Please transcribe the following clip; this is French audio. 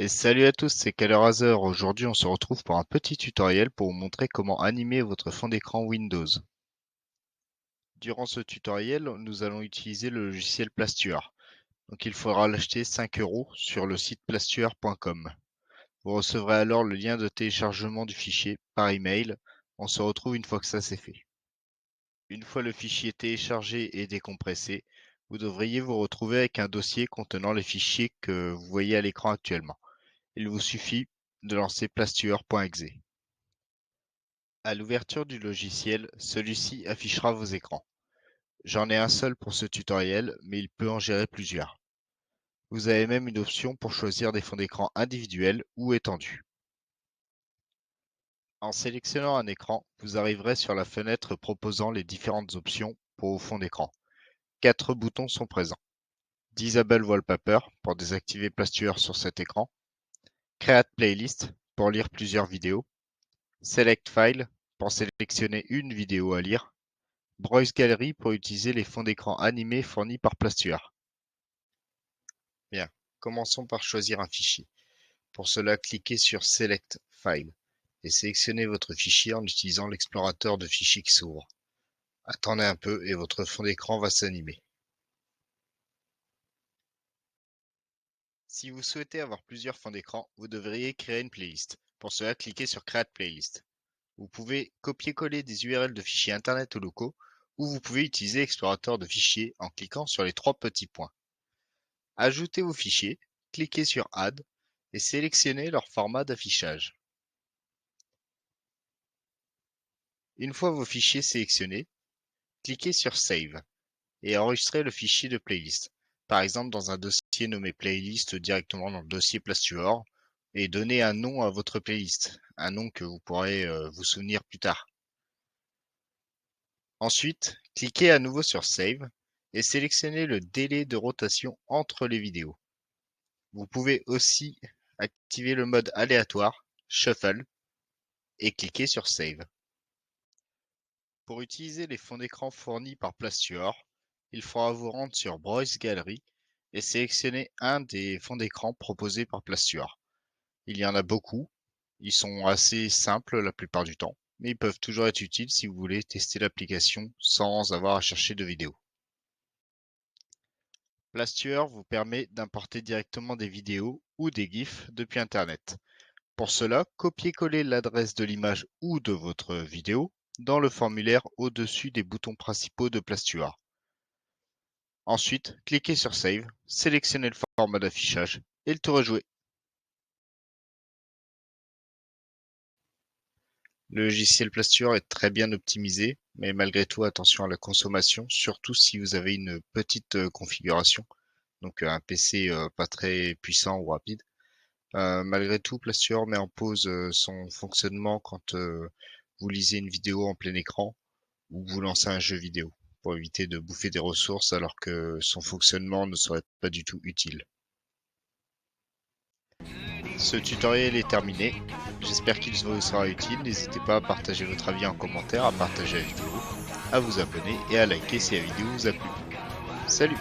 Et salut à tous, c'est Colorizer. Aujourd'hui, on se retrouve pour un petit tutoriel pour vous montrer comment animer votre fond d'écran Windows. Durant ce tutoriel, nous allons utiliser le logiciel Plastuar. Donc il faudra l'acheter 5 € sur le site plastuar.com. Vous recevrez alors le lien de téléchargement du fichier par email. On se retrouve une fois que ça c'est fait. Une fois le fichier téléchargé et décompressé, vous devriez vous retrouver avec un dossier contenant les fichiers que vous voyez à l'écran actuellement. Il vous suffit de lancer plastuar.exe. À l'ouverture du logiciel, celui-ci affichera vos écrans. J'en ai un seul pour ce tutoriel, mais il peut en gérer plusieurs. Vous avez même une option pour choisir des fonds d'écran individuels ou étendus. En sélectionnant un écran, vous arriverez sur la fenêtre proposant les différentes options pour vos fonds d'écran. 4 boutons sont présents. Disable Wallpaper pour désactiver Plastuar sur cet écran. Create Playlist pour lire plusieurs vidéos. Select File pour sélectionner une vidéo à lire. Browse Gallery pour utiliser les fonds d'écran animés fournis par Plastuar. Bien, commençons par choisir un fichier. Pour cela, cliquez sur Select File et sélectionnez votre fichier en utilisant l'explorateur de fichiers qui s'ouvre. Attendez un peu et votre fond d'écran va s'animer. Si vous souhaitez avoir plusieurs fonds d'écran, vous devriez créer une playlist. Pour cela, cliquez sur Create Playlist. Vous pouvez copier-coller des URL de fichiers internet ou locaux, ou vous pouvez utiliser l'explorateur de fichiers en cliquant sur les 3 petits points. Ajoutez vos fichiers, cliquez sur Add et sélectionnez leur format d'affichage. Une fois vos fichiers sélectionnés, cliquez sur Save et enregistrez le fichier de playlist, par exemple dans un dossier nommé Playlist directement dans le dossier Plastuar, et donnez un nom à votre playlist, un nom que vous pourrez vous souvenir plus tard. Ensuite, cliquez à nouveau sur Save et sélectionnez le délai de rotation entre les vidéos. Vous pouvez aussi activer le mode aléatoire, Shuffle, et cliquez sur Save. Pour utiliser les fonds d'écran fournis par Plastuar, il faudra vous rendre sur Browse Gallery et sélectionner un des fonds d'écran proposés par Plastuar. Il y en a beaucoup, ils sont assez simples la plupart du temps, mais ils peuvent toujours être utiles si vous voulez tester l'application sans avoir à chercher de vidéo. Plastuar vous permet d'importer directement des vidéos ou des GIFs depuis Internet. Pour cela, copiez-coller l'adresse de l'image ou de votre vidéo dans le formulaire au-dessus des boutons principaux de Plastuar. Ensuite, cliquez sur Save, sélectionnez le format d'affichage et le tour est joué. Le logiciel Plastuar est très bien optimisé, mais malgré tout attention à la consommation, surtout si vous avez une petite configuration, donc un PC pas très puissant ou rapide. Malgré tout, Plastuar met en pause son fonctionnement quand vous lisez une vidéo en plein écran ou vous lancez un jeu vidéo, pour éviter de bouffer des ressources alors que son fonctionnement ne serait pas du tout utile. Ce tutoriel est terminé, j'espère qu'il vous sera utile, n'hésitez pas à partager votre avis en commentaire, à partager la vidéo, à vous abonner et à liker si la vidéo vous a plu. Salut!